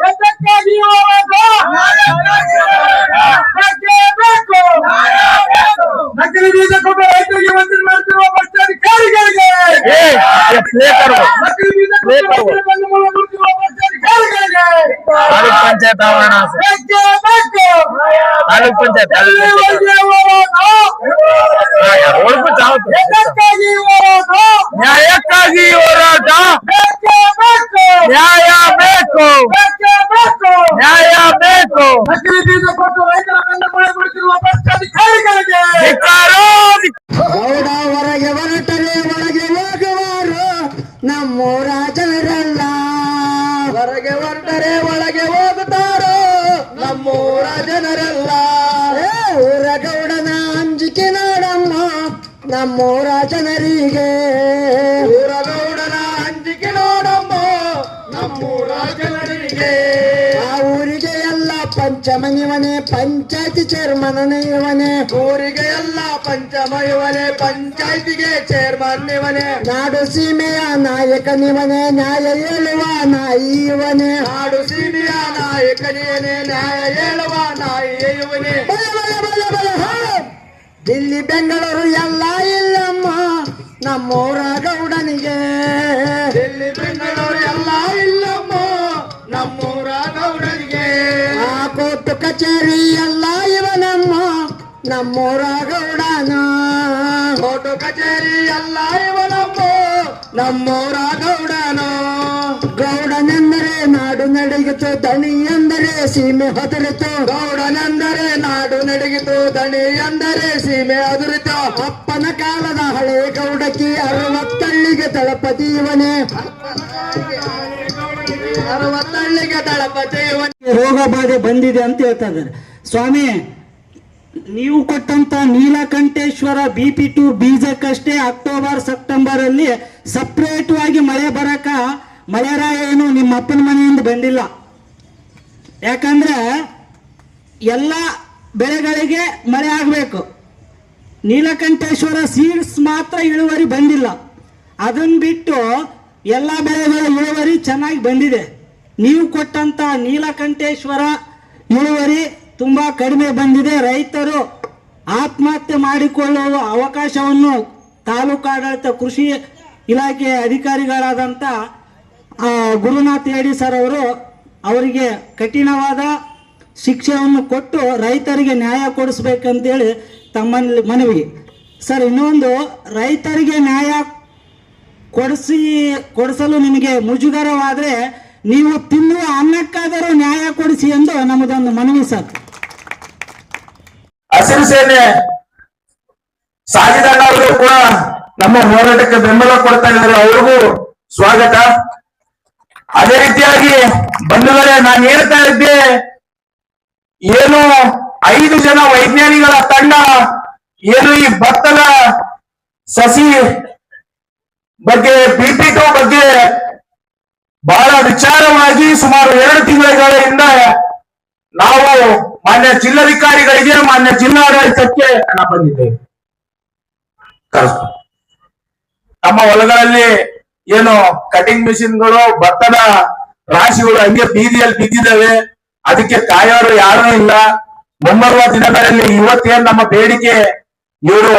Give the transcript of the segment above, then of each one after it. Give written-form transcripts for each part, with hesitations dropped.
ಎದಕ್ಕಾಗಿ ಹೋರಾಟ? ಬೇಕೇ ಬೇಕು. ನಕಲಿ ಬೀಜ ಕೊಟ್ಟು ರೈತರಿಗೆ ವಂಚನೆ ಮಾಡುತ್ತಿರುವ ಭ್ರಷ್ಟಾಧಿಕಾರಿಗಳಿಗೆ, ನಕಲಿ ಬೀಜ ಕೊಟ್ಟು ರೈತರ ಬೆನ್ನೆಲುಬು ಮಾಡುತ್ತಿರುವ ಭ್ರಷ್ಟಾಧಿಕಾರಿಗಳಿಗೆ ತಾಲೂಕ್ ಪಂಚಾಯತ್ ಆವರಣ, ಬೇಕೇ ಬೇಕು. ತಾಲೂಕ್ ಪಂಚಾಯತ್ ಎದಕ್ಕಾಗಿ ಹೋರಾಟ? ನ್ಯಾಯಕ್ಕಾಗಿ ಹೋರಾಟ, ಬೇಕೇ ಬೇಕು. ನ್ಯಾಯ ಬೇಕು, ಬೇಕೇ ಬೇಕು. ನ್ಯಾಯ ಬೇಕು. ನಕಲಿ ಬೀಜ ಕೊಟ್ಟು ರೈತರ ಬೆನ್ನೆಲುಬು ಮಾಡುತ್ತಿರುವ ಭ್ರಷ್ಟಾಧಿಕಾರಿಗಳಿಗೆ ಗೌಡ ಹೊರಗೆ ಹೊರಟರೆ ಒಳಗೆ ಹೋಗುವಾರು ನಮ್ಮೂರ ಜನರೆಲ್ಲ. ಹೊರಗೆ ಹೊರಟರೆ ಒಳಗೆ ಹೋಗುತ್ತಾರೋ ನಮ್ಮೂರ ಜನರೆಲ್ಲ. ಊರ ಗೌಡನ ಅಂಜಿಕೆ ನೋಡಮ್ಮ ನಮ್ಮೂರ ಜನರಿಗೆ. ಊರ ಗೌಡನ ಅಂಜಿಕೆ ನೋಡಮ್ಮ ನಮ್ಮೂರ ಜನರಿಗೆ. ಆ ಊರಿಗೆ ಎಲ್ಲ ಪಂಚಮನಿವನೇ ಪಂಚಾಯತಿ ಚೇರ್ಮನ್ ಇವನೇ. ಊರಿಗೆ ಎಲ್ಲ ಪಂಚಮನಿವನೇ ಪಂಚಾಯತಿಗೆ ಚೇರ್ಮನ್ ಇವನೇ. ನಾಡು ಸೀಮೆಯ ನಾಯಕನಿವನೇ ನ್ಯಾಯ ಹೇಳುವ ನಾಯಿ ಇವನೇ. ನಾಡು ಸೀಮೆಯ ನಾಯಕನಿವನೇ ನ್ಯಾಯ ಹೇಳುವ ನಾಯಿ ಇವನೇ. ದಿಲ್ಲಿ ಬೆಂಗಳೂರು ಎಲ್ಲ ಇಲ್ಲಮ್ಮ ನಮ್ಮೂರ ಗೌಡನಿಗೆ. ದಿಲ್ಲಿ ಬೆಂಗಳೂರು ಎಲ್ಲ ಇಲ್ಲಮ್ಮ ನಮ್ಮೂರ ಗೌಡನಿಗೆ. ಆ ಕೋರ್ಟು ಕಚೇರಿ ಎಲ್ಲ ಇವನಮ್ಮ ನಮ್ಮೂರ ಗೌಡನ. ಕೋರ್ಟು ಕಚೇರಿ ಎಲ್ಲ ಇವನಮ್ಮ ನಮ್ಮೂರ ಗೌಡನ. ಗೌಡನೆಂದರೆ ನಾಡು ನಡಗಿತು ದಣಿ ಎಂದರೆ ಸೀಮೆ ಹೊದರಿತು. ಗೌಡನೆಂದರೆ ನಾಡು ನಡಗಿತು ದಣಿ ಎಂದರೆ ಸೀಮೆ ಹೊದರಿತು. ಅಪ್ಪನ ಕಾಲದ ಹಳೆ ಗೌಡಕಿ 60 ದಳಪತಿ ಇವನೇ. 60 ದಳಪತಿ ಇವನೇ. ರೋಗ ಬಾಧೆ ಬಂದಿದೆ ಅಂತ ಹೇಳ್ತಾ ಇದ್ದಾರೆ. ಸ್ವಾಮಿ, ನೀವು ಕೊಟ್ಟಂತ ನೀಲಕಂಠೇಶ್ವರ BP2 ಬೀಜಕ್ಕಷ್ಟೇ ಅಕ್ಟೋಬರ್ ಸೆಪ್ಟೆಂಬರ್ ಅಲ್ಲಿ ಸಪ್ರೇಟ್ ಆಗಿ ಮಳೆ ಬರಕ ಮಳೆರಾಯ ಏನು ನಿಮ್ಮ ಅಪ್ಪನ ಮನೆಯಿಂದ ಬಂದಿಲ್ಲ. ಯಾಕಂದ್ರೆ ಎಲ್ಲ ಬೆಳೆಗಳಿಗೆ ಮಳೆ ಆಗಬೇಕು. ನೀಲಕಂಠೇಶ್ವರ ಸೀಡ್ಸ್ ಮಾತ್ರ ಇಳುವರಿ ಬಂದಿಲ್ಲ. ಅದನ್ನ ಬಿಟ್ಟು ಎಲ್ಲ ಬೆಳೆಗಳ ಇಳುವರಿ ಚೆನ್ನಾಗಿ ಬಂದಿದೆ. ನೀವು ಕೊಟ್ಟಂತ ನೀಲಕಂಠೇಶ್ವರ ಇಳುವರಿ ತುಂಬಾ ಕಡಿಮೆ ಬಂದಿದೆ. ರೈತರು ಆತ್ಮಹತ್ಯೆ ಮಾಡಿಕೊಳ್ಳುವ ಅವಕಾಶವನ್ನು ತಾಲೂಕು ಆಡಳಿತ ಕೃಷಿ ಇಲಾಖೆ ಅಧಿಕಾರಿಗಳಾದಂಥ ಗುರುನಾಥ್ ಹೇಡಿ ಸರ್ ಅವರಿಗೆ ಕಠಿಣವಾದ ಶಿಕ್ಷೆಯನ್ನು ಕೊಟ್ಟು ರೈತರಿಗೆ ನ್ಯಾಯ ಕೊಡಿಸ್ಬೇಕಂತೇಳಿ ತಮ್ಮಲ್ಲಿ ಮನವಿ. ಸರ್, ಇನ್ನೊಂದು, ರೈತರಿಗೆ ನ್ಯಾಯ ಕೊಡಿಸಲು ನಿಮಗೆ ಮುಜುಗರವಾದರೆ ನೀವು ತಿನ್ನುವ ಅನ್ನಕ್ಕಾದರೂ ನ್ಯಾಯ ಕೊಡಿಸಿ ಎಂದು ನಮ್ಮದೊಂದು ಮನವಿ ಸರ್. ಹಸಿರು ಸೇನೆ ಸಾಗಿದವರು ಕೂಡ ನಮ್ಮ ಹೋರಾಟಕ್ಕೆ ಬೆಂಬಲ ಕೊಡ್ತಾ ಇದ್ದಾರೆ. ಅವ್ರಿಗೂ ಸ್ವಾಗತ. ಅದೇ ರೀತಿಯಾಗಿ ಬಂಧುಗಳೇ, ನಾನು ಹೇಳ್ತಾ ಇದ್ದೆ, ಏನು 5 ಜನ ವೈಜ್ಞಾನಿಗಳ ತಂಡ ಏನು ಈ ಭತ್ತದ ಸಸಿ ಬಗ್ಗೆ BP2 ಬಗ್ಗೆ ಬಹಳ ವಿಚಾರವಾಗಿ ಸುಮಾರು 2 ತಿಂಗಳಿಂದ ನಾವು ಮಾನ್ಯ ಜಿಲ್ಲಾಧಿಕಾರಿಗಳಿಗೆ, ಮಾನ್ಯ ಜಿಲ್ಲಾಡಳಿತಕ್ಕೆ ಹಣ ಬಂದಿದ್ದೇವೆ. ನಮ್ಮ ಹೊಲಗಳಲ್ಲಿ ಏನು ಕಟಿಂಗ್ ಮಿಷಿನ್ಗಳು, ಭತ್ತದ ರಾಶಿಗಳು ಹಂಗೆ ಬೀದಿಯಲ್ಲಿ ಬಿದ್ದಿದ್ದಾವೆ. ಅದಕ್ಕೆ ಕಾಯೋರು ಯಾರೂ ಇಲ್ಲ. ಮುಂಬರುವ ದಿನಗಳಲ್ಲಿ ಇವತ್ತೇನು ನಮ್ಮ ಬೇಡಿಕೆ, ಇವರು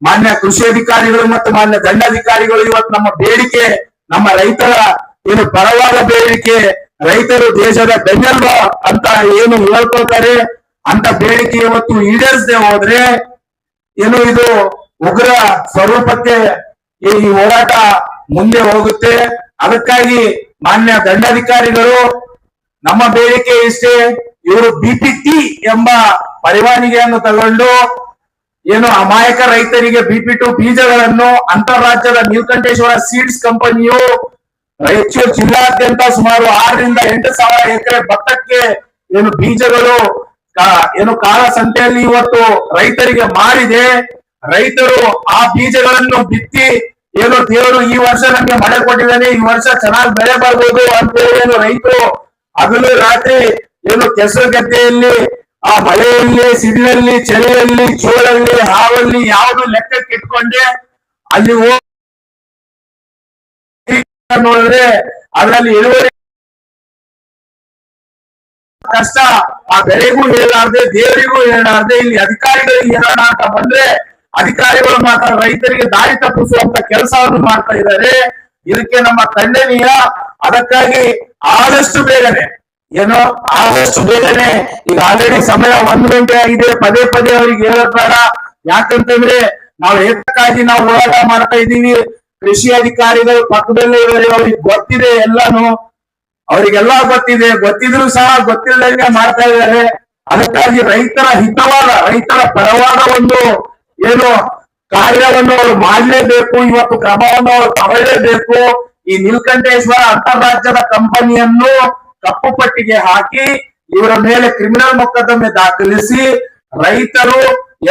ಮಾನ್ಯ ಕೃಷಿ ಅಧಿಕಾರಿಗಳು ಮತ್ತು ಮಾನ್ಯ ದಂಡಾಧಿಕಾರಿಗಳು ಇವತ್ತು ನಮ್ಮ ಬೇಡಿಕೆ, ನಮ್ಮ ರೈತರ ಏನು ಪರವಾದ ಬೇಡಿಕೆ, ರೈತರು ದೇಶದ ಬೆನ್ನೆಲುಬು ಅಂತ ಏನು ಹೇಳ್ಕೊಳ್ತಾರೆ ಅಂತ ಬೇಡಿಕೆ ಇವತ್ತು ಈಡೇರಿಸದೆ ಹೋದ್ರೆ ಏನು ಇದು ಉಗ್ರ ಸ್ವರೂಪಕ್ಕೆ ಈ ಹೋರಾಟ ಮುಂದೆ ಹೋಗುತ್ತೆ. ಅದಕ್ಕಾಗಿ ಮಾನ್ಯ ದಂಡಾಧಿಕಾರಿಗಳು ನಮ್ಮ ಬೇಡಿಕೆ ಇಷ್ಟೇ, ಇವರು BP2 ಎಂಬ ಪರವಾನಗಿಯನ್ನು ತಗೊಂಡು ಏನು ಅಮಾಯಕ ರೈತರಿಗೆ BP2 ಬೀಜಗಳನ್ನು ಅಂತಾರಾಜ್ಯದ ನೀಲಕಂಠೇಶ್ವರ ಸೀಡ್ಸ್ ಕಂಪನಿಯು ರಾಯಚೂರು ಜಿಲ್ಲಾದ್ಯಂತ ಸುಮಾರು 6 ರಿಂದ 8 ಸಾವಿರ ಎಕರೆ ಭತ್ತಕ್ಕೆ ಏನು ಬೀಜಗಳು ಏನು ಕಾಳ ಸಂತೆಯಲ್ಲಿ ಇವತ್ತು ರೈತರಿಗೆ ಮಾರಿದೆ. ರೈತರು ಆ ಬೀಜಗಳನ್ನು ಬಿತ್ತಿ ಏನು ದೇವರು ಈ ವರ್ಷ ನಮ್ಗೆ ಮಳೆ ಕೊಟ್ಟಿದ್ದಾನೆ, ಈ ವರ್ಷ ಚೆನ್ನಾಗಿ ಬೆಳೆ ಬರ್ಬೋದು ಅಂತ ಏನು ರೈತರು ಹಗಲು ರಾತ್ರಿ ಏನು ಕೆಸರು ಗದ್ದೆಯಲ್ಲಿ ಆ ಮಳೆಯಲ್ಲಿ, ಸಿಡಿಲಲ್ಲಿ, ಚಳಿಯಲ್ಲಿ, ಚೋಳಲ್ಲಿ, ಹಾವಲ್ಲಿ ಯಾವುದು ಲೆಕ್ಕಕ್ಕೆ ಇಟ್ಕೊಂಡೆ ಅಲ್ಲಿ ಹೋಗಿ ನೋಡಿದ್ರೆ ಅದರಲ್ಲಿ ಇಳುವರಿ ಕಷ್ಟ ಆ ಬೆಳೆಗೂ ಹೇಳಾರ್ದೆ, ದೇವರಿಗೂ ಹೇಳಾರ್ದೆ, ಇಲ್ಲಿ ಅಧಿಕಾರಿಗಳಿಗೆ ಹೇಳೋಣ ಅಂತ ಬಂದ್ರೆ ಅಧಿಕಾರಿಗಳು ಮಾತ್ರ ರೈತರಿಗೆ ದಾರಿ ತಪ್ಪಿಸುವಂತ ಕೆಲಸವನ್ನು ಮಾಡ್ತಾ ಇದ್ದಾರೆ. ಇದಕ್ಕೆ ನಮ್ಮ ಖಂಡನೀಯ. ಅದಕ್ಕಾಗಿ ಆದಷ್ಟು ಬೇಗನೆ ಆದಷ್ಟು ಬೇಗನೆ, ಈಗ ಆಲ್ರೆಡಿ ಸಮಯ 1 ಗಂಟೆ ಆಗಿದೆ, ಪದೇ ಪದೇ ಅವರಿಗೆ ಹೇಳೋದ್ ಬೇಡ. ಯಾಕಂತಂದ್ರೆ ನಾವು ಏತಕ್ಕಾಗಿ ನಾವು ಹೋರಾಟ ಮಾಡ್ತಾ ಇದ್ದೀವಿ, ಕೃಷಿ ಅಧಿಕಾರಿಗಳು ಪಕ್ಕದಲ್ಲೇ ಇದ್ದಾರೆ, ಅವ್ರಿಗೆ ಗೊತ್ತಿದೆ ಎಲ್ಲಾನು, ಅವರಿಗೆಲ್ಲ ಗೊತ್ತಿದೆ. ಗೊತ್ತಿದ್ರು ಸಹ ಗೊತ್ತಿಲ್ಲದಂಗೆ ಮಾಡ್ತಾ ಇದ್ದಾರೆ. ಅದಕ್ಕಾಗಿ ರೈತರ ಹಿತವಾದ, ರೈತರ ಪರವಾದ ಒಂದು ಕಾರ್ಯವನ್ನು ಅವರು ಮಾಡಲೇಬೇಕು. ಇವತ್ತು ಕ್ರಮವನ್ನು ಅವರು ತಗೊಳ್ಳೇಬೇಕು. ಈ ನೀಲಕಂಠೇಶ್ವರ ಅಂತಾರಾಜ್ಯದ ಕಂಪನಿಯನ್ನು ಕಪ್ಪು ಪಟ್ಟಿಗೆ ಹಾಕಿ ಇವರ ಮೇಲೆ ಕ್ರಿಮಿನಲ್ ಮೊಕದ್ದಮೆ ದಾಖಲಿಸಿ ರೈತರು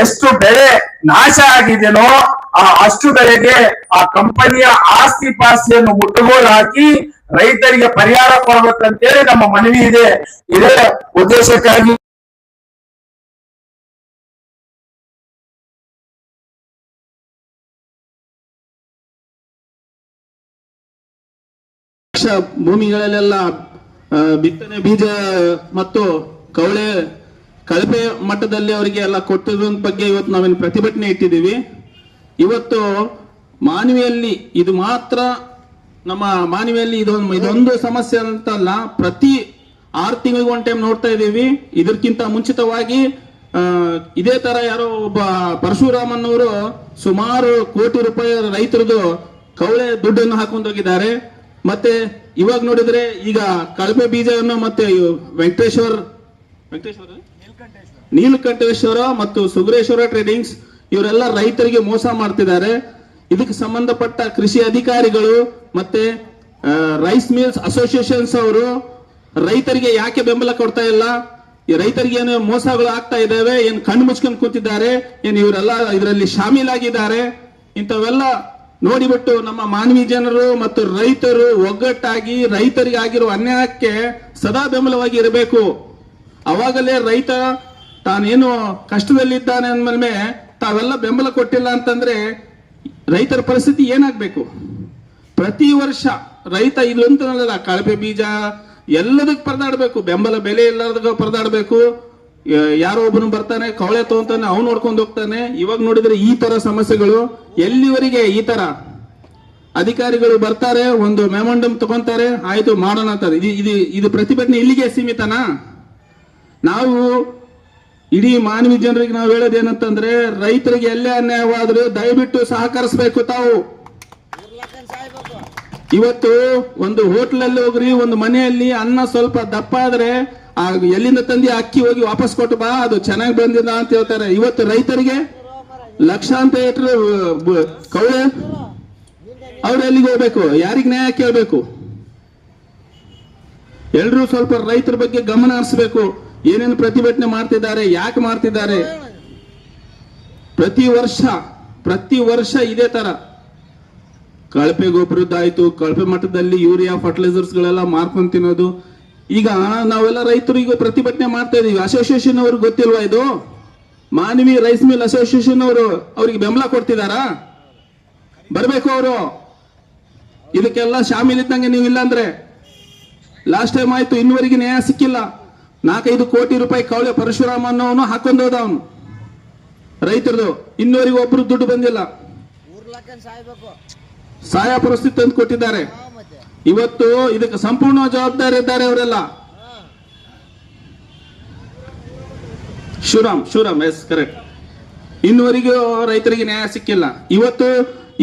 ಎಷ್ಟು ಬೆಳೆ ನಾಶ ಆಗಿದೆನೋ ಅಷ್ಟು ಬೆಳೆಗೆ ಆ ಕಂಪನಿಯ ಆಸ್ತಿ ಪಾಸ್ತಿಯನ್ನು ಮುಟ್ಟುಗೋಲು ಹಾಕಿ ರೈತರಿಗೆ ಪರಿಹಾರ ಕೊಡಬೇಕಂತೇಳಿ ನಮ್ಮ ಮನವಿ ಇದೆ. ಇದೇ ಉದ್ದೇಶಕ್ಕಾಗಿ ಭೂಮಿಗಳಲ್ಲೆಲ್ಲ ಬಿತ್ತನೆ ಬೀಜ ಮತ್ತು ಕಳಪೆ ಮಟ್ಟದಲ್ಲಿ ಅವರಿಗೆ ಎಲ್ಲ ಕೊಟ್ಟಿರೋ ಬಗ್ಗೆ ಇವತ್ತು ನಾವೇನು ಪ್ರತಿಭಟನೆ ಇಟ್ಟಿದ್ದೀವಿ. ಇವತ್ತು ಮಾನವಿಯಲ್ಲಿ ಇದು ಮಾತ್ರ ನಮ್ಮ ಮಾನವಿಯಲ್ಲಿ ಇದೊಂದು ಸಮಸ್ಯೆ ಅಂತಲ್ಲ, ಪ್ರತಿ 6 ತಿಂಗಳಿಗೆ ಒಂದು ಟೈಮ್ ನೋಡ್ತಾ ಇದ್ದೀವಿ. ಇದಕ್ಕಿಂತ ಮುಂಚಿತವಾಗಿ ಇದೇ ತರ ಯಾರೋ ಒಬ್ಬ ಪರಶುರಾಮನ್ ಅವರು ಸುಮಾರು ಕೋಟಿ ರೂಪಾಯಿ ರೈತರದು ಕವಳೆ ದುಡ್ಡನ್ನು ಹಾಕೊಂಡು ಹೋಗಿದ್ದಾರೆ. ಮತ್ತೆ ಇವಾಗ ನೋಡಿದ್ರೆ ಈಗ ಕಳಪೆ ಬೀಜವನ್ನು ಮತ್ತೆ ನೀಲಕಂಠೇಶ್ವರ ಮತ್ತು ಸುಗ್ರೇಶ್ವರ ಟ್ರೇಡಿಂಗ್ಸ್ ಇವರೆಲ್ಲ ರೈತರಿಗೆ ಮೋಸ ಮಾಡ್ತಿದ್ದಾರೆ. ಇದಕ್ಕೆ ಸಂಬಂಧಪಟ್ಟ ಕೃಷಿ ಅಧಿಕಾರಿಗಳು ಮತ್ತೆ ರೈಸ್ ಮಿಲ್ಸ್ ಅಸೋಸಿಯೇಷನ್ಸ್ ಅವರು ರೈತರಿಗೆ ಯಾಕೆ ಬೆಂಬಲ ಕೊಡ್ತಾ ಇಲ್ಲ, ಈ ರೈತರಿಗೆ ಏನು ಮೋಸಗಳು ಆಗ್ತಾ ಇದ್ದಾವೆ, ಏನ್ ಕಣ್ಣು ಮುಚ್ಕೊಂಡು ಕೂತಿದ್ದಾರೆ, ಏನ್ ಇವರೆಲ್ಲ ಇದರಲ್ಲಿ ಶಾಮೀಲಾಗಿದ್ದಾರೆ, ಇಂಥವೆಲ್ಲ ನೋಡಿಬಿಟ್ಟು ನಮ್ಮ ಮಾನವಿ ಜನರು ಮತ್ತು ರೈತರು ಒಗ್ಗಟ್ಟಾಗಿ ರೈತರಿಗೆ ಆಗಿರುವ ಅನ್ಯಾಯಕ್ಕೆ ಸದಾ ಬೆಂಬಲವಾಗಿ ಇರಬೇಕು. ಅವಾಗಲೇ ರೈತ ತಾನೇನು ಕಷ್ಟದಲ್ಲಿದ್ದಾನೆ ಅಂದ್ಮೇಲೆ ತಾವೆಲ್ಲ ಬೆಂಬಲ ಕೊಟ್ಟಿಲ್ಲ ಅಂತಂದ್ರೆ ರೈತರ ಪರಿಸ್ಥಿತಿ ಏನಾಗ್ಬೇಕು? ಪ್ರತಿ ವರ್ಷ ರೈತ ಇದು ಅಂತಲ್ಲ, ಕಳಪೆ ಬೀಜ ಎಲ್ಲದಕ್ಕೆ ಪರದಾಡ್ಬೇಕು, ಬೆಂಬಲ ಬೆಲೆ ಎಲ್ಲದಕ್ಕೆ ಪರದಾಡ್ಬೇಕು. ಯಾರೋ ಒಬ್ಬನು ಬರ್ತಾನೆ ಕವಳೆ ತಗೊಂತಾನೆ, ಅವ್ನು ನೋಡ್ಕೊಂಡು ಹೋಗ್ತಾನೆ. ಇವಾಗ ನೋಡಿದ್ರೆ ಈ ತರ ಸಮಸ್ಯೆಗಳು ಎಲ್ಲಿವರೆಗೆ? ಈ ತರ ಅಧಿಕಾರಿಗಳು ಬರ್ತಾರೆ, ಒಂದು ಮೆಮೊಂಡಮ್ ತಗೊಂತಾರೆ, ಆಯ್ತು ಮಾಡೋಣ ಅಂತಾರೆ. ಇದು ಪ್ರತಿಭಟನೆ ಇಲ್ಲಿಗೆ ಸೀಮಿತನಾ? ನಾವು ಇಡೀ ಮಾನವಿ ಜನರಿಗೆ ನಾವು ಹೇಳೋದೇನಂತಂದ್ರೆ, ರೈತರಿಗೆ ಎಲ್ಲೇ ಅನ್ಯಾಯವಾದ್ರೂ ದಯವಿಟ್ಟು ಸಹಕರಿಸಬೇಕು. ತಾವು ಇವತ್ತು ಒಂದು ಹೋಟ್ಲಲ್ಲಿ ಹೋಗ್ರಿ, ಒಂದು ಮನೆಯಲ್ಲಿ ಅನ್ನ ಸ್ವಲ್ಪ ದಪ್ಪ ಆದ್ರೆ ಎಲ್ಲಿಂದ ತಂದಿ ಅಕ್ಕಿ ಹೋಗಿ ವಾಪಸ್ ಕೊಟ್ಟು ಬಾ, ಅದು ಚೆನ್ನಾಗಿ ಬಂದಿದ ಅಂತ ಹೇಳ್ತಾರೆ. ಇವತ್ತು ರೈತರಿಗೆ ಲಕ್ಷಾಂತರ ಎಕರೆ ಕವಳೆ, ಅವ್ರು ಎಲ್ಲಿಗೆ ಹೋಗ್ಬೇಕು? ಯಾರಿಗೆ ನ್ಯಾಯ ಕೇಳಬೇಕು? ಎಲ್ರೂ ಸ್ವಲ್ಪ ರೈತರ ಬಗ್ಗೆ ಗಮನ ಹರಿಸಬೇಕು. ಏನೇನು ಪ್ರತಿಭಟನೆ ಮಾಡ್ತಿದ್ದಾರೆ, ಯಾಕೆ ಮಾಡ್ತಿದ್ದಾರೆ? ಪ್ರತಿ ವರ್ಷ ಇದೇ ತರ ಕಳಪೆ ಗೊಬ್ಬರದ್ದಾಯ್ತು, ಕಳಪೆ ಮಟ್ಟದಲ್ಲಿ ಯೂರಿಯಾ ಫರ್ಟಿಲೈಸರ್ಸ್ ಗಳೆಲ್ಲ ಮಾರ್ಕೊಂಡ್ ತಿನ್ನೋದು. ಈಗ ನಾವೆಲ್ಲ ರೈತರು ಈಗ ಪ್ರತಿಭಟನೆ ಮಾಡ್ತಾ ಇದೀವಿ. ಅಸೋಸಿಯೇಷನ್ ಅವ್ರಿಗೆ ಗೊತ್ತಿಲ್ವಾ ಇದು? ಮಾನವಿ ರೈಸ್ ಮಿಲ್ ಅಸೋಸಿಯೇಷನ್ ಅವರು ಅವ್ರಿಗೆ ಬೆಂಬಲ ಕೊಡ್ತಿದಾರಾ? ಬರ್ಬೇಕು ಅವರು. ಇದಕ್ಕೆಲ್ಲ ಶಾಮೀಲಿದ್ದಂಗೆ ನೀವು ಇಲ್ಲ ಅಂದ್ರೆ ಲಾಸ್ಟ್ ಟೈಮ್ ಆಯ್ತು, ಇನ್ನುವರೆಗೆ ನ್ಯಾಯ ಸಿಕ್ಕಿಲ್ಲ. 4-5 ಕೋಟಿ ರೂಪಾಯಿ ಕವಳೆ ಪರಶುರಾಮ ಅನ್ನೋನು ಹಾಕೊಂಡೋದ ಅವನು ರೈತರದು, ಇನ್ನುವರೆಗೆ ಒಬ್ರು ದುಡ್ಡು ಬಂದಿಲ್ಲ. ಸಹಾಯ ಪರಿಸ್ಥಿತಿ ತಂದು ಕೊಟ್ಟಿದ್ದಾರೆ. ಇವತ್ತು ಇದಕ್ಕೆ ಸಂಪೂರ್ಣ ಜವಾಬ್ದಾರಿ ಇದ್ದಾರೆ ಅವರೆಲ್ಲ. Shivaram yes correct. ಇನ್ನುವರೆಗೂ ರೈತರಿಗೆ ನ್ಯಾಯ ಸಿಕ್ಕಿಲ್ಲ. ಇವತ್ತು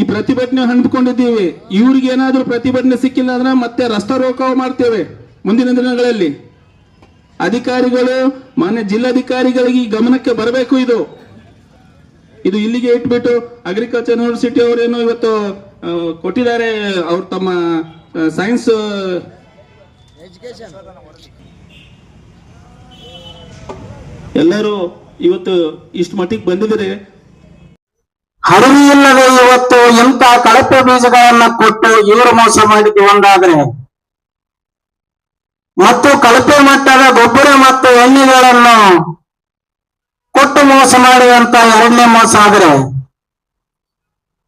ಈ ಪ್ರತಿಭಟನೆ ಹಂಚ್ಕೊಂಡಿದ್ದೀವಿ. ಇವ್ರಿಗೆ ಏನಾದ್ರೂ ಪ್ರತಿಭಟನೆ ಸಿಕ್ಕಿಲ್ಲ ಅಂದ್ರೆ ಮತ್ತೆ ರಸ್ತಾ ರೋಕಾವು ಮಾಡ್ತೇವೆ ಮುಂದಿನ ದಿನಗಳಲ್ಲಿ. ಅಧಿಕಾರಿಗಳು, ಮಾನ್ಯ ಜಿಲ್ಲಾಧಿಕಾರಿಗಳಿಗೆ ಈ ಗಮನಕ್ಕೆ ಬರಬೇಕು. ಇದು ಇಲ್ಲಿಗೆ ಇಟ್ಬಿಟ್ಟು ಅಗ್ರಿಕಲ್ಚರ್ ಯೂನಿವರ್ಸಿಟಿ ಅವರೇನು ಇವತ್ತು ಕೊಟ್ಟಿದ್ದಾರೆ, ಅವ್ರು ತಮ್ಮ ಸೈನ್ಸ್ ಎಲ್ಲರೂ ಇವತ್ತು ಇಷ್ಟು ಮಟ್ಟಿಗೆ ಬಂದಿದ್ದಾರೆ. ಅರಿವು ಇಲ್ಲದೆ ಇವತ್ತು ಇಂಥ ಕಳಪೆ ಬೀಜಗಳನ್ನ ಕೊಟ್ಟು ಇವರು ಮೋಸ ಮಾಡಿದ್ದು ಒಂದಾದ್ರೆ, ಮತ್ತು ಕಳಪೆ ಮಟ್ಟದ ಗೊಬ್ಬರ ಮತ್ತು ಎಣ್ಣೆಗಳನ್ನು ಕೊಟ್ಟು ಮೋಸ ಮಾಡುವಂತ ಎರಡನೇ ಮೋಸ ಆದ್ರೆ,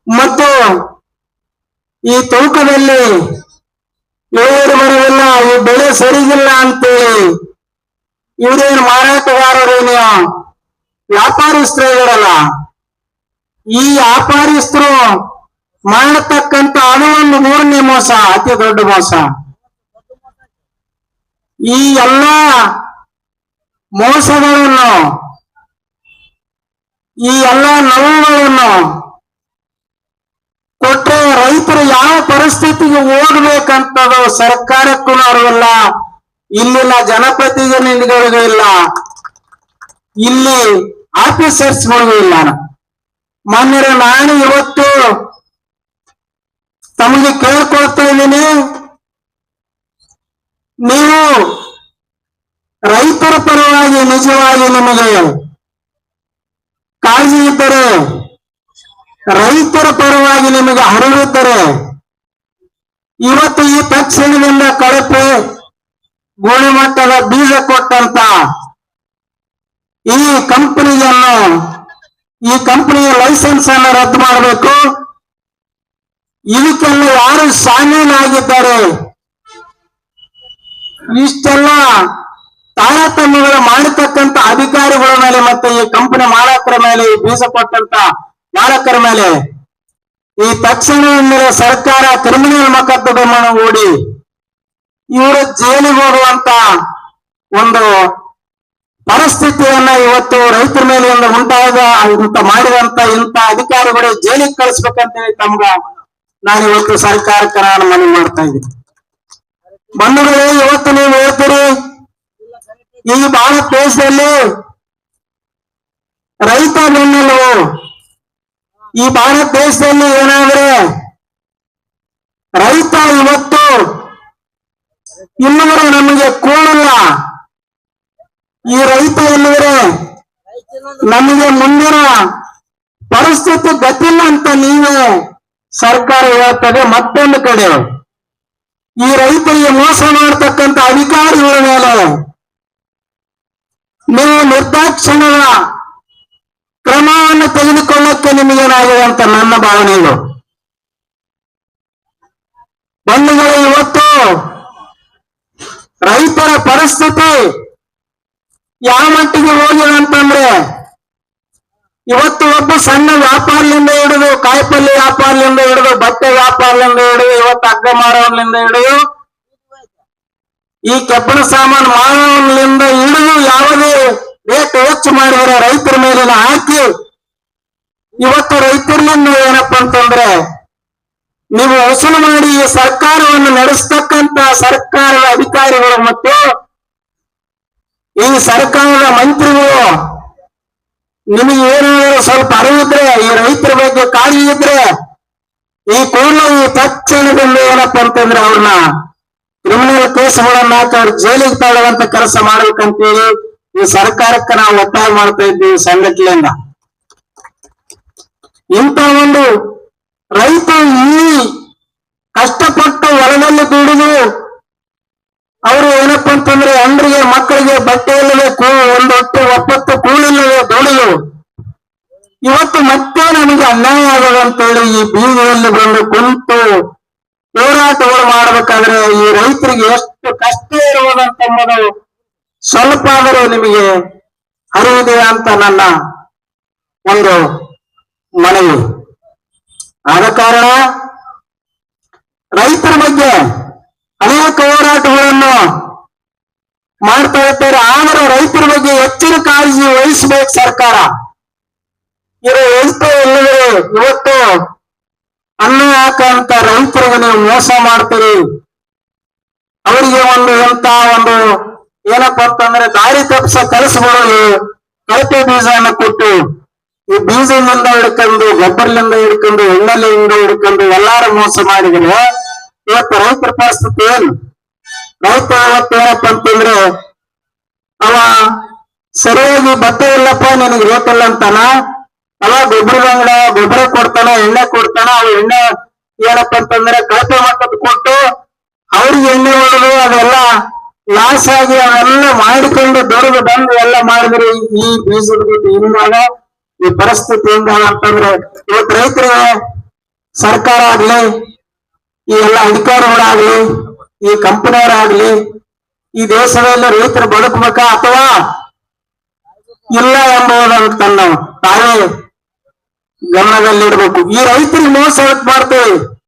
ಮತ್ತು ಈ ತೂಕದಲ್ಲಿ ಇಳುವರಿ ಬರುವುದಿಲ್ಲ, ಈ ಬೆಳೆ ಸರಿಗಿಲ್ಲ ಅಂತೇಳಿ ಇವ್ರೇನು ಮಾರಾಟಗಾರರು, ನೀವು ವ್ಯಾಪಾರಸ್ಥರು ಇದಾರಲ್ಲ, ಈ ವ್ಯಾಪಾರಸ್ಥರು ಮಾಡತಕ್ಕಂತ ಅದು ಒಂದು ಮೂರನೇ ಮೋಸ, ಅತಿ ದೊಡ್ಡ ಮೋಸ. ಈ ಎಲ್ಲ ಮೋಸಗಳನ್ನು, ಈ ಎಲ್ಲ ನೋವುಗಳನ್ನು ಕೊಟ್ಟರೆ ರೈತರು ಯಾವ ಪರಿಸ್ಥಿತಿಗೆ ಹೋಗ್ಬೇಕಂತದು ಸರ್ಕಾರಕ್ಕೂ ಅರಿವಿಲ್ಲ, ಇಲ್ಲಿನ ಜನಪ್ರತಿನಿಧಿಗಳಿಗೂ ಇಲ್ಲ, ಇಲ್ಲಿ ಆಫೀಸರ್ಸ್ಗಳಿಗೂ ಇಲ್ಲ. ಮಾನ್ಯರ, ನಾನು ಇವತ್ತು ತಮಗೆ ಕೇಳ್ಕೊಳ್ತಾ ಇದ್ದೀನಿ, ನೀವು ರೈತರ ಪರವಾಗಿ ನಿಜವಾಗಿ ನಿಮಗೆ ಕಾಳಜಿ ಇದ್ದರೆ, ರೈತರ ಪರವಾಗಿ ನಿಮಗೆ ಅರಿವಿದ್ದರೆ, ಇವತ್ತು ಈ ತಕ್ಷಣದಿಂದ ಕಳಪೆ ಗುಣಮಟ್ಟದ ಬೀಜ ಕೊಟ್ಟಂತ ಈ ಕಂಪನಿಯ ಲೈಸೆನ್ಸ್ ಅನ್ನು ರದ್ದು ಮಾಡಬೇಕು. ಇದಕ್ಕೆಲ್ಲ ಯಾರು ಶಾಮೀಲಾಗಿದ್ದಾರೆ, ಇಷ್ಟೆಲ್ಲ ತಾರತಮ್ಯಗಳು ಮಾಡತಕ್ಕಂತ ಅಧಿಕಾರಿಗಳ ಮೇಲೆ ಮತ್ತೆ ಈ ಕಂಪನಿ ಮಾಲಕರ ಮೇಲೆ, ಈ ಬೀಜ ಕೊಟ್ಟಂತ ಮಾಲಕರ ಮೇಲೆ ಈ ತಕ್ಷಣದಿಂದ ಸರ್ಕಾರ ಕ್ರಿಮಿನಲ್ ಮೊಕದ್ದಮೆ ಹೂಡಿ ಇವರು ಜೈಲಿಗೆ ಹೋಗುವಂತ ಒಂದು ಪರಿಸ್ಥಿತಿಯನ್ನ ಇವತ್ತು ರೈತರ ಮೇಲೆ ಒಂದು ಮಾಡಿದಂತ ಇಂಥ ಅಧಿಕಾರಿಗಳು ಜೈಲಿಗೆ ಕಳಿಸ್ಬೇಕಂತ ಹೇಳಿ ನಾನು ಇವತ್ತು ಸರ್ಕಾರಕ್ಕೆ ನಾನು ಮನವಿ ಮಾಡ್ತಾ ಇದ್ದೀನಿ. ಬಂಧುಗಳೇ, ಇವತ್ತು ನೀವು ಹೇಳ್ತೀರಿ ಈ ಭಾರತ ದೇಶದಲ್ಲಿ ರೈತ ಬೆನ್ನೆಲುಬು, ಈ ಭಾರತ ದೇಶದಲ್ಲಿ ಏನಾದ್ರೆ ರೈತ ಇವತ್ತು ಇಲ್ಲಿವರೆ ನಮಗೆ ಕೂಡಲ್ಲ, ಈ ರೈತ ಇಲ್ಲಿವರೆ ನಮಗೆ ಮುಂದಿನ ಪರಿಸ್ಥಿತಿ ಗೊತ್ತಿಲ್ಲ ಅಂತ ನೀವೇ ಸರ್ಕಾರ ಹೇಳ್ತದೆ. ಮತ್ತೊಂದು ಕಡೆ ಈ ರೈತರಿಗೆ ಮೋಸ ಮಾಡತಕ್ಕಂತ ಅಧಿಕಾರಿಗಳ ಮೇಲೆ ನೀವು ನಿರ್ದಾಕ್ಷಿಣ್ಯದ ಕ್ರಮವನ್ನು ತೆಗೆದುಕೊಳ್ಳಕ್ಕೆ ನಿಮಗೇನಾಗಿದೆ ಅಂತ ನನ್ನ ಭಾವನೆಗಳು. ಬಂಧುಗಳು, ಇವತ್ತು ರೈತರ ಪರಿಸ್ಥಿತಿ ಯಾವ ಮಟ್ಟಿಗೆ ಹೋಗಿದೆ ಅಂತಂದ್ರೆ, ಇವತ್ತು ಒಬ್ಬ ಸಣ್ಣ ವ್ಯಾಪಾರದಿಂದ ಹಿಡಿದು, ಕಾಯಿಪಲ್ಲೆ ವ್ಯಾಪಾರದಿಂದ ಹಿಡಿದು, ಬಟ್ಟೆ ವ್ಯಾಪಾರದಿಂದ ಹಿಡಿದು, ಇವತ್ತು ಹಗ್ಗ ಮಾರೋನ್ಲಿಂದ ಹಿಡಿದು, ಈ ಕಬ್ಬಿಣ ಸಾಮಾನು ಮಾರೋನ್ಲಿಂದ ಹಿಡಿದು ಯಾವುದೇ ರೇಟ್ ಹೆಚ್ಚು ಮಾಡಿದರೆ ರೈತರ ಮೇಲಿನ ಹಾಕಿ ಇವತ್ತು ರೈತರಿಂದ ಏನಪ್ಪಾ ಅಂತಂದ್ರೆ ನೀವು ವಸೂಲು ಮಾಡಿ ಈ ಸರ್ಕಾರವನ್ನು ನಡೆಸ್ತಕ್ಕಂತ ಸರ್ಕಾರದ ಅಧಿಕಾರಿಗಳು ಮತ್ತು ಈ ಸರ್ಕಾರದ ಮಂತ್ರಿಗಳು ನಿಮಗೆ ಏನಾದರೂ ಸ್ವಲ್ಪ ಅರಿವಿದ್ರೆ, ಈ ರೈತರ ಬಗ್ಗೆ ಕಾಳಜಿ ಇದ್ರೆ ಈ ಕೂಡಲೇ ಈ ತಕ್ಷಣದಿಂದ ಏನಪ್ಪಾ ಅಂತಂದ್ರೆ ಅವ್ರನ್ನ ಕ್ರಿಮಿನಲ್ ಕೇಸ್ಗಳನ್ನ ಹಾಕಿ ಅವ್ರ ಜೈಲಿಗೆ ತಗೊಳ್ಳುವಂತ ಕೆಲಸ ಮಾಡ್ಬೇಕಂತೇಳಿ ಈ ಸರ್ಕಾರಕ್ಕೆ ನಾವು ಒತ್ತಾಯ ಮಾಡ್ತಾ ಇದ್ದೀವಿ ಸಂಘಟನೆಯಿಂದ. ಇಂಥ ಒಂದು ರೈತ ಈ ಕಷ್ಟಪಟ್ಟು ಹೊಲದಲ್ಲಿ ದುಡಿದು ಅವರು ಏನಪ್ಪಾ ಅಂತಂದ್ರೆ ಹೆಂಡ್ರಿಗೆ ಮಕ್ಕಳಿಗೆ ಬಟ್ಟೆ ಇಲ್ಲದೆ ಒಂದು ಹೊಟ್ಟೆ ಒಪ್ಪತ್ತು ಕೂಳಿಲ್ಲದೆ ದುಡಿದು ಇವತ್ತು ಮತ್ತೆ ನಮಗೆ ಅನ್ಯಾಯ ಆಗೋದು ಅಂತೇಳಿ ಈ ಬೀದಿಯಲ್ಲಿ ಬಂದು ಕುಂತು ಹೋರಾಟಗಳು ಮಾಡಬೇಕಾದ್ರೆ ಈ ರೈತರಿಗೆ ಎಷ್ಟು ಕಷ್ಟ ಇರುವುದಂತೆಂಬುದು ಸ್ವಲ್ಪ ಆದರೂ ನಿಮಗೆ ಅರಿವಿದೆ ಅಂತ ನನ್ನ ಒಂದು ಮನವಿ. ಆದ ಕಾರಣ ರೈತರ ಬಗ್ಗೆ ಅನೇಕ ಹೋರಾಟಗಳನ್ನು ಮಾಡ್ತಾ ಇದ್ದಾರೆ. ಆದರೂ ರೈತರ ಬಗ್ಗೆ ಹೆಚ್ಚಿನ ಕಾಳಜಿ ವಹಿಸಬೇಕು ಸರ್ಕಾರ. ಇದು ವಹಿಸ್ತಾ ಇಲ್ಲದೆ ಇವತ್ತು ಅನ್ನ ಹಾಕಂತ ರೈತರಿಗೆ ನೀವು ಮೋಸ ಮಾಡ್ತೀರಿ. ಅವರಿಗೆ ಎಂತ ಒಂದು ಏನಪ್ಪಾ ಅಂತಂದ್ರೆ ದಾರಿ ತಪ್ಪಿಸ ಕೆಲಸಗಳು ಕಳಪೆ ಬೀಜವನ್ನು ಕೊಟ್ಟು ಈ ಬೀಜದಿಂದ ಹಿಡ್ಕೊಂಡು, ಗೊಬ್ಬರದಿಂದ ಹಿಡ್ಕೊಂಡು, ಎಣ್ಣೆಲಿಂದ ಹಿಡ್ಕೊಂಡು ಎಲ್ಲಾರು ಮೋಸ ಮಾಡಿದ್ರೆ ಇವತ್ತು ರೈತರ ಪರಿಸ್ಥಿತಿ ಏನು? ರೈತ ಇವತ್ತು ಏನಪ್ಪಾ ಅಂತಂದ್ರೆ ಅವ ಸರಿಯಾಗಿ ಬಟ್ಟೆ ಇಲ್ಲಪ್ಪ ನಿನಗೆ ರೇಟ್ ಇಲ್ಲ ಅಂತಾನ, ಅವ ಗೊಬ್ಬರದ ಅಂಗಡ ಗೊಬ್ಬರ ಕೊಡ್ತಾನ, ಎಣ್ಣೆ ಕೊಡ್ತಾನ. ಅವ ಎಣ್ಣೆ ಏನಪ್ಪಾ ಅಂತಂದ್ರೆ ಕಳಪೆ ಮಟ್ಟದ ಕೊಟ್ಟು ಅವ್ರಿಗೆ ಎಣ್ಣೆ ಹೊಡೆದು ಅದೆಲ್ಲ ಲಾಸ್ ಆಗಿ ಅವೆಲ್ಲ ಮಾಡಿಕೊಂಡು ದುಡಿದು ಬಂದು ಎಲ್ಲ ಮಾಡಿದ್ರೆ ಈ ಬೀಜದ ಬಿಟ್ಟು ಹಿಂದಾಗ ಈ ಪರಿಸ್ಥಿತಿ ಹಿಂದಾಗ ಅಂತಂದ್ರೆ ಇವತ್ತು ರೈತರಿಗೆ ಸರ್ಕಾರ ಆಗ್ಲಿ, ಈ ಎಲ್ಲ ಅಧಿಕಾರಿಗಳಾಗ್ಲಿ, ಈ ಕಂಪನಿಯವರಾಗ್ಲಿ ಈ ದೇಶದಲ್ಲಿ ರೈತರು ಬದುಕಬೇಕಾ ಅಥವಾ ಇಲ್ಲ ಎಂಬುದನ್ನು ತನ್ನ ತಾವೇ ಗಮನದಲ್ಲಿಡಬೇಕು. ಈ ರೈತರಿಗೆ ಮೋಸ ಮಾಡ್ತೇವೆ.